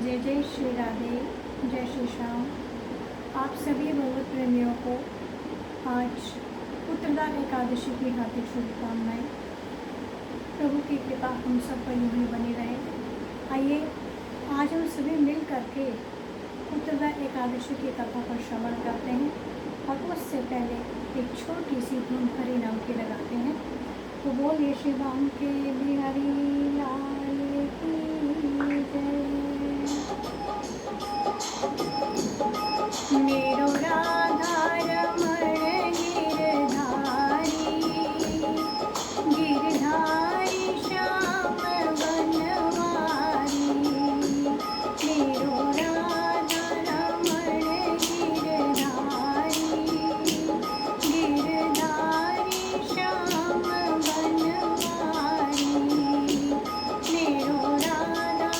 जय जय श्री राधे, जय श्री श्याम। आप सभी भगवत प्रेमियों को आज उत्तरदान एकादशी की हार्दिक शुभकामनाएं। प्रभु की कृपा हम सब पर यूं ही बनी रहे। आइए आज हम सभी मिल करके उत्तरदान एकादशी की कथा पर श्रवण करते हैं और उससे पहले एक छोटी सी धुन हरि नाम की लगाते हैं। तो बोलिए श्री राम के बिहारी लाल की जय। मेरो राधा रमण गिरधारी, गिरधारी श्याम बनवारी। मेरो राधा रमण गिरधारी, गिरधारी श्याम बनवारी। मेरो राधा,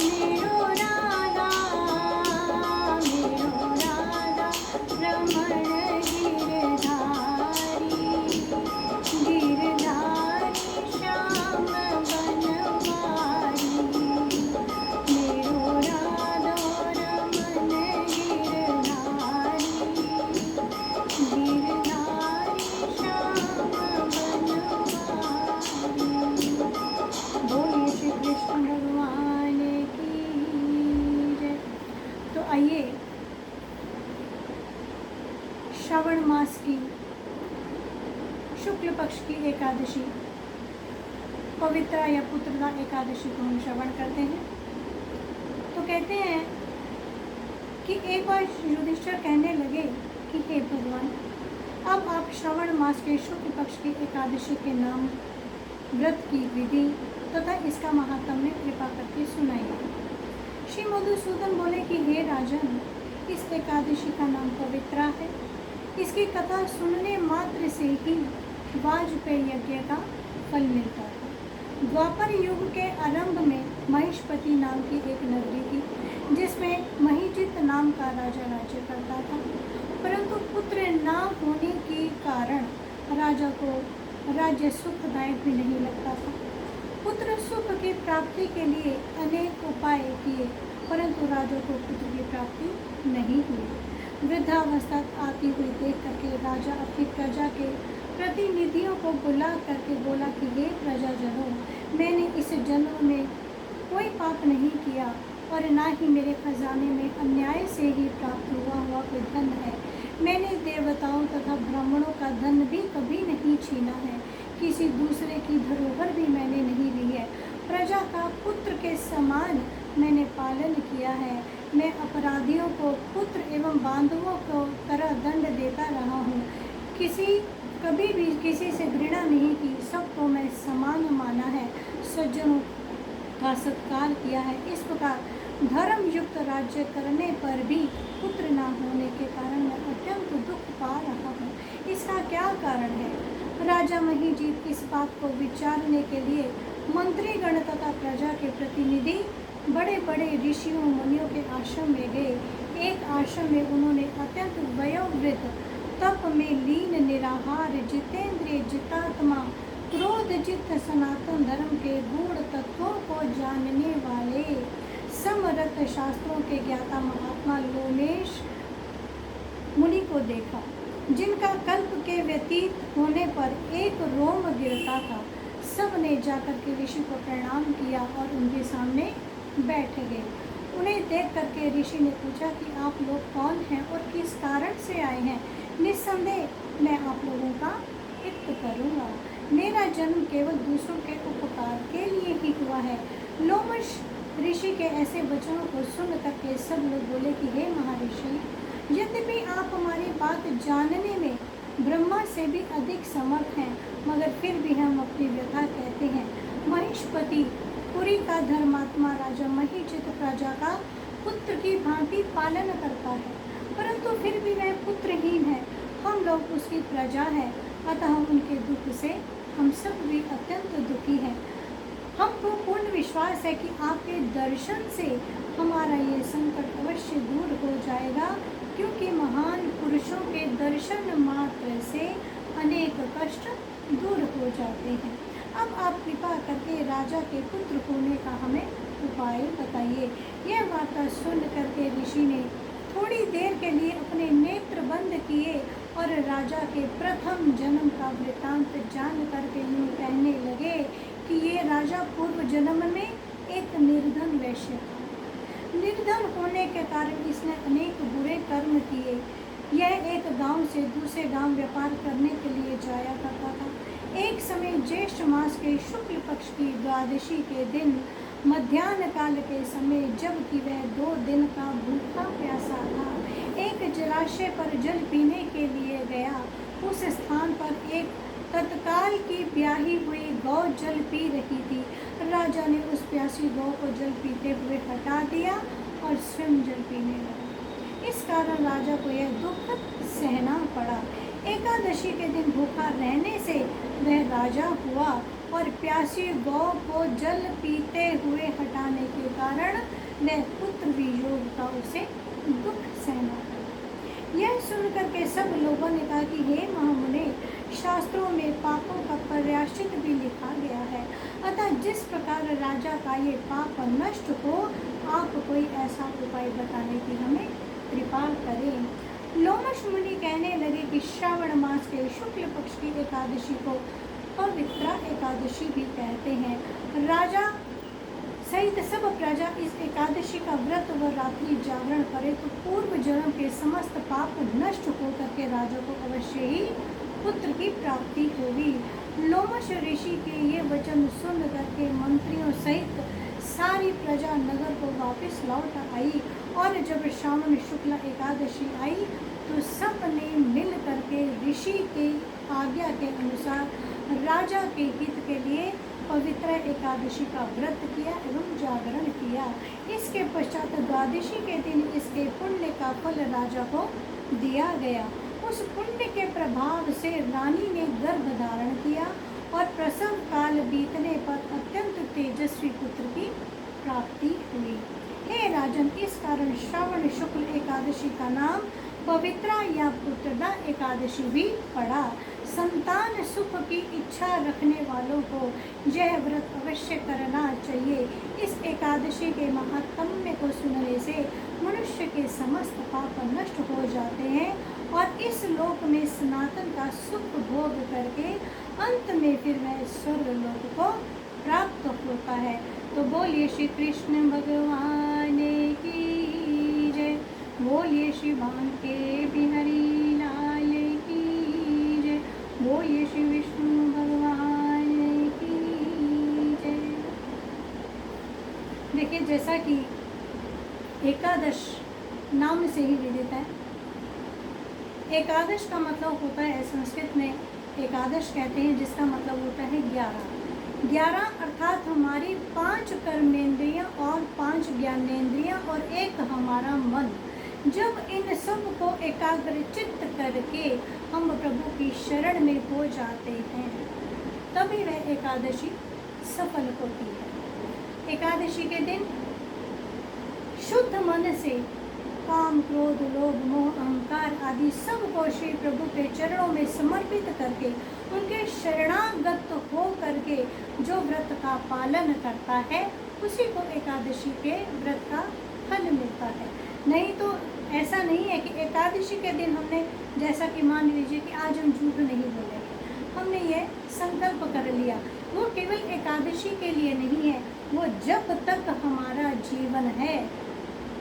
मेरो राधा, मेरो राधा रमण गिरधारी, गिरधारी श्याम बनवारी। मेरो राधा रमण गिरधारी, गिरधारी श्याम बनवारी। बोलिए श्री कृष्ण भगवान की जय। तो आइए श्रावण मास की शुक्ल पक्ष की एकादशी पवित्र या पुत्रदा एकादशी को हम श्रवण करते हैं। तो कहते हैं कि एक बार युधिष्ठिर कहने लगे कि हे भगवान, अब आप श्रावण मास के शुक्ल पक्ष की एकादशी के नाम व्रत की विधि तथा इसका महात्म्य कृपा करके सुनाइए। श्री मधुसूदन बोले कि हे राजन, इस एकादशी का नाम पवित्रा है। इसकी कथा सुनने मात्र से ही वाजपेयी यज्ञ का फल मिलता है। द्वापर युग के आरंभ में महिष्पति नाम की एक नगरी थी जिसमें महिजित नाम का राजा राज्य करता था, परंतु पुत्र न होने के कारण राजा को राज्य सुखदायक भी नहीं लगता था। पुत्र सुख की प्राप्ति के लिए अनेक उपाय किए, परंतु राजा को पुत्र की प्राप्ति नहीं हुई। वृद्धावस्था आती हुई देख करके राजा अपनी प्रजा के प्रतिनिधियों को बुला करके बोला कि हे प्रजाजनों, मैंने इस जन्म में कोई पाप नहीं किया और ना ही मेरे खजाने में अन्याय से ही प्राप्त हुआ कोई धन है। मैंने देवताओं तथा ब्राह्मणों का धन भी कभी नहीं छीना है। किसी दूसरे की धरोहर भी मैंने नहीं ली है। प्रजा का पुत्र के समान मैंने पालन किया है। मैं अपराधियों को पुत्र एवं बांधवों को तरह दंड देता रहा हूँ। कभी भी किसी से घृणा नहीं की, सबको मैं समान माना है। सज्जनों का सत्कार किया है। इस प्रकार धर्म युक्त राज्य करने पर भी पुत्र न होने के कारण मैं अत्यंत दुख पा रहा हूँ। इसका क्या कारण है? राजा महिजीत इस बात को विचारने के लिए मंत्रीगण तथा प्रजा के प्रतिनिधि बड़े बड़े ऋषियों मुनियों के आश्रम में गए। एक आश्रम में उन्होंने अत्यंत वयोवृद्ध, तप में लीन, निराहार, जितेंद्रिय, जितात्मा, क्रोध जित सनातन धर्म के गूढ़ तत्वों को जानने वाले समरथ शास्त्रों के ज्ञाता महात्मा लोमेश मुनि को देखा, जिनका कल्प के व्यतीत होने पर एक रोम गिरता था। सब ने जाकर के ऋषि को प्रणाम किया और उनके सामने बैठ गए। उन्हें देख करके ऋषि ने पूछा कि आप लोग कौन हैं और किस कारण से आए हैं? निस्संदेह मैं आप लोगों का हित करूँगा। मेरा जन्म केवल दूसरों के उपकार के लिए ही हुआ है। लोमश ऋषि के ऐसे वचनों को सुन करके सब लोग बोले कि हे महर्षि, यद्यपि आप हमारी बात जानने में ब्रह्मा से भी अधिक समर्थ हैं, मगर फिर भी हम अपनी व्यथा कहते हैं। महिष्पति पुरी का धर्मात्मा राजा महिजित प्रजा का पुत्र की भांति पालन करता है, परंतु फिर भी वह पुत्रहीन है। हम लोग उसकी प्रजा है, अतः उनके दुख से हम सब भी अत्यंत दुखी हैं। हमको पूर्ण विश्वास है कि आपके दर्शन से हमारा ये संकट अवश्य दूर हो जाएगा, क्योंकि महान पुरुषों के दर्शन मात्र से अनेक कष्ट दूर हो जाते हैं। अब आप कृपा करके राजा के पुत्र होने का हमें उपाय बताइए। यह वार्ता सुन करके ऋषि ने थोड़ी देर के लिए अपने नेत्र बंद किए और राजा के प्रथम जन्म का वृत्तांत जान करके यूँ कहने लगे कि ये राजा पूर्व जन्म में एक निर्धन वैश्य था। निर्धन होने के कारण इसने अनेक बुरे कर्म किए। यह एक गांव से दूसरे गांव व्यापार करने के लिए जाया करता था। एक समय ज्येष्ठ मास के शुक्ल पक्ष की द्वादशी के दिन मध्याह्न काल के समय, जबकि वह 2 दिन का भूखा प्यासा था, एक जलाशय पर जल पीने के लिए गया। उस स्थान पर एक तत्काल की ब्याही हुई गौ जल पी रही थी। राजा ने उस प्यासी गौ को जल पीते हुए हटा दिया और स्वयं जल पीने लगा। इस कारण राजा को यह दुख सहना पड़ा। एकादशी के दिन भूखा रहने से वह राजा हुआ और प्यासी गौ को जल पीते हुए हटाने के कारण वह पुत्र वियोग का उसे दुख सहना पड़ा। यह सुनकर के सब लोगों ने कहा कि हे महामुने, शास्त्रों में पापों का प्रायश्चित भी लिखा गया है, अतः जिस प्रकार राजा का ये पाप नष्ट हो, आप कोई ऐसा उपाय बताने की हमें कृपा करें। लोमश मुनि कहने लगे कि श्रावण मास के शुक्ल पक्ष की एकादशी को पवित्रा एकादशी भी कहते हैं। राजा सहित सब प्रजा इस एकादशी का व्रत व रात्रि जागरण करे तो पूर्व जन्म के समस्त पाप नष्ट हो करके राजा को अवश्य ही पुत्र की प्राप्ति होगी। लोमश ऋषि के ये वचन सुन करके मंत्रियों सहित सारी प्रजा नगर को वापस लौट आई और जब श्रावण शुक्ला एकादशी आई तो सब ने मिल करके ऋषि की आज्ञा के अनुसार राजा के हित के लिए पवित्र एकादशी का व्रत किया एवं जागरण किया। इसके पश्चात द्वादशी के दिन इसके पुण्य का फल राजा को दिया गया। उस पुण्य के प्रभाव से रानी ने गर्भ धारण किया और प्रसव काल बीतने पर अत्यंत तेजस्वी पुत्र की प्राप्ति हुई। हे राजन, इस कारण श्रावण शुक्ल एकादशी का नाम पवित्रा या पुत्रदा एकादशी भी पड़ा। संतान सुख की इच्छा रखने वालों को यह व्रत अवश्य करना चाहिए। इस एकादशी के महात्म्य को सुनने से मनुष्य के समस्त पाप नष्ट हो जाते हैं और इस लोक में सनातन का सुख भोग करके अंत में फिर वह स्वर्ग लोक को प्राप्त होता है। तो बोलिए श्री कृष्ण भगवान की जय, बोलिए श्री बांके बिहारी लाल की जय, बोलिए श्री विष्णु भगवान की जय। देखिए, जैसा कि एकादश नाम से ही विदित है, एकादश का मतलब होता है, संस्कृत में एकादश कहते हैं जिसका मतलब होता है 11 अर्थात हमारी 5 कर्मेंद्रियां और 5 ज्ञानेंद्रियां और एक हमारा मन। जब इन सब को एकाग्र चित्त करके हम प्रभु की शरण में हो जाते हैं तभी वह एकादशी सफल होती है। एकादशी के दिन शुद्ध मन से काम, क्रोध, लोभ, मोह, अहंकार आदि सब को श्री प्रभु के चरणों में समर्पित करके उनके शरणागत हो करके जो व्रत का पालन करता है उसी को एकादशी के व्रत का फल मिलता है। नहीं तो ऐसा नहीं है कि एकादशी के दिन हमने, जैसा कि मान लीजिए कि आज हम झूठ नहीं बोलेंगे, हमने ये संकल्प कर लिया, वो केवल एकादशी के लिए नहीं है, वो जब तक हमारा जीवन है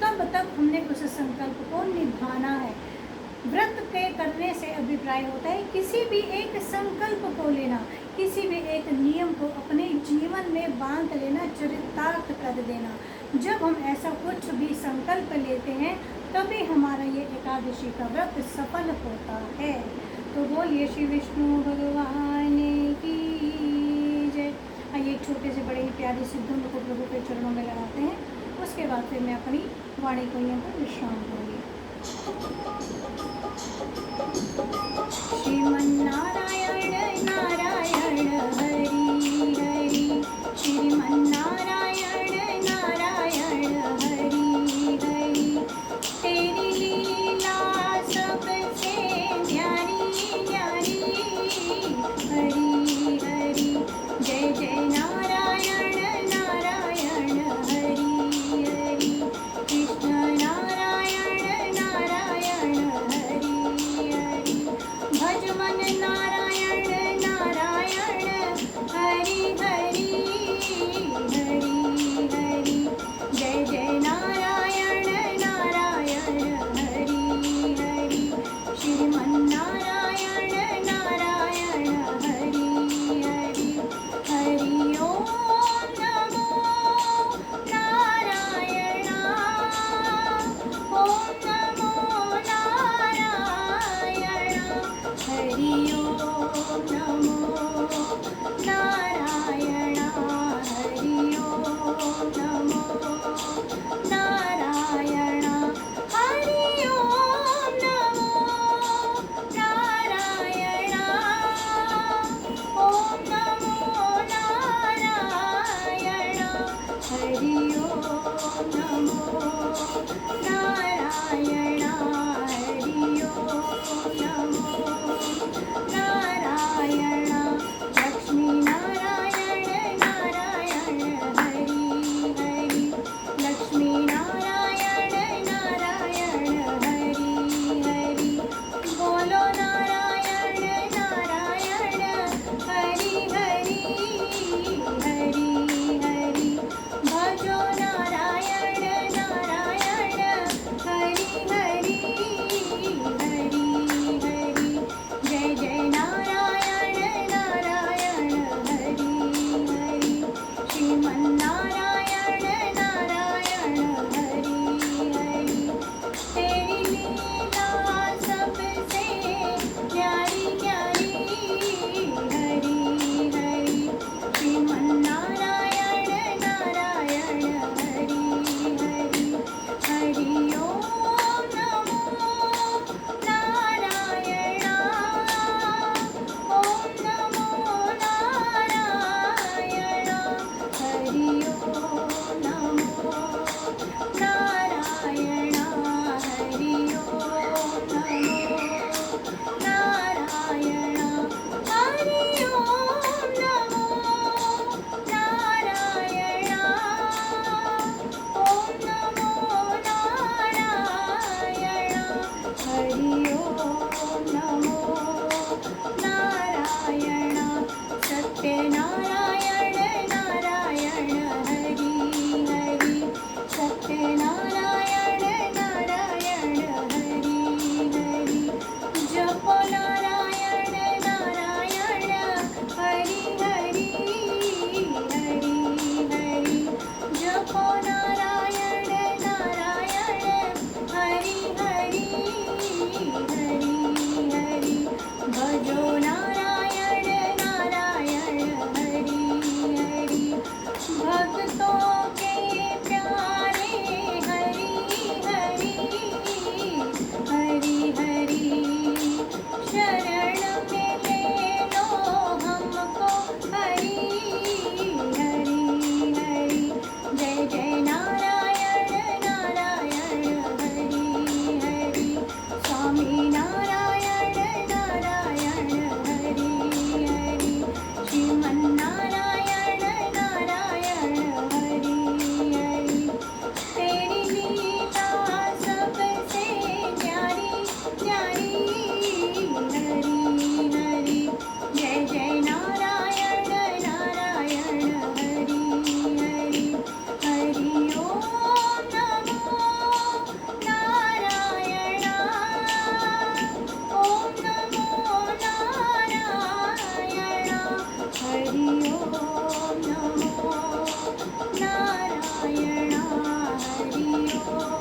तब तक हमने उस संकल्प को निभाना है। व्रत के करने से अभिप्राय होता है किसी भी एक संकल्प को लेना, किसी भी एक नियम को अपने जीवन में बांध लेना, चरितार्थ कर देना। जब हम ऐसा कुछ भी संकल्प लेते हैं तभी हमारा ये एकादशी का व्रत सफल होता है। तो बोलिए श्री विष्णु भगवान की जय। आइए एक छोटे से बड़े ही प्यारे से धुन को प्रभु के चरणों में लगाते हैं, उसके बाद फिर मैं अपनी वाणी को यहाँ पर विश्राम दूंगी। श्रीमन्नारायण नारायण हरि हरि, श्रीमन्नारायण नारायण हरि हरि, तेरी लीला सबसे न्यारी न्यारी, हरि हरि, जय हरि ओम नमो नारायण हरि ओम नमो नारायण हरि ओम नमो नारायण ओम नमो नारायण हरि ओम नमो नारायण सत्यनारायण नारायण हरि हरि सत्यनारायण नारायण हरि हरि जप नारायण नारायण हरि हरि हरि हरि जप नारायण नारायण हरि हरि हरि हरि भजो नारायण नारायण हरि हरि भक्तों के प्यारे हरि हरि हरि हरि शरण में ले लो हमको हरि हरि हरि जय जय नारायण नारायण हरि हरि स्वामी नारायण नारायण हरि हरि श्रीमन नारायण नारायण हरि हरि तेरी लीला सबसे प्यारी प्यारी हरि हरि जय जय नारायण नारायण हरि हरि हरि ओम नमो नारायण ओम नमो नारायण हरि ओम नमो नारायण हरि ओम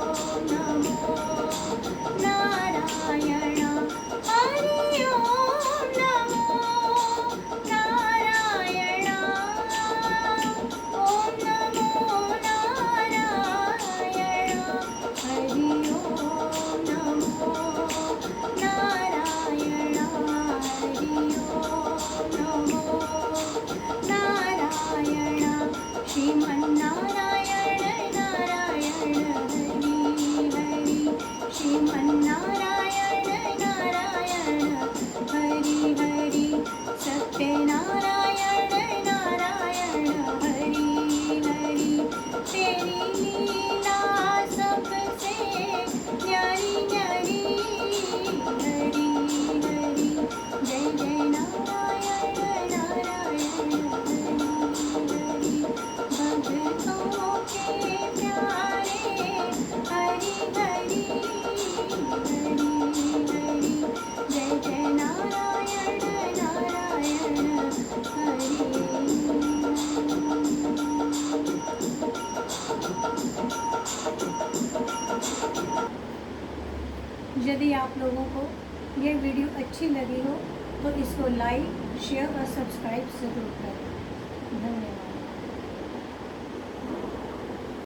नमो नारायण हरि ओम नमो नारायण ओम नमो नारायण हरि ओम नमो नारायण हरि ओम नमो नारायण श्रीमन नारायण नारायण हरि हरि श्रीमन नारायण नारायण हरि हरि सत्यनारायण नारायण हरि हरि तेरी लीला सबसे प्यारी प्यारी हरि हरि जय जय नारायण नारायण हरि हरि भक्तों के प्यारे हरि हरि हरि हरि जय जय नारायण नारायण हरि यदि आप लोगों को ये वीडियो अच्छी लगी हो तो इसको लाइक शेयर और सब्सक्राइब ज़रूर करें। धन्यवाद।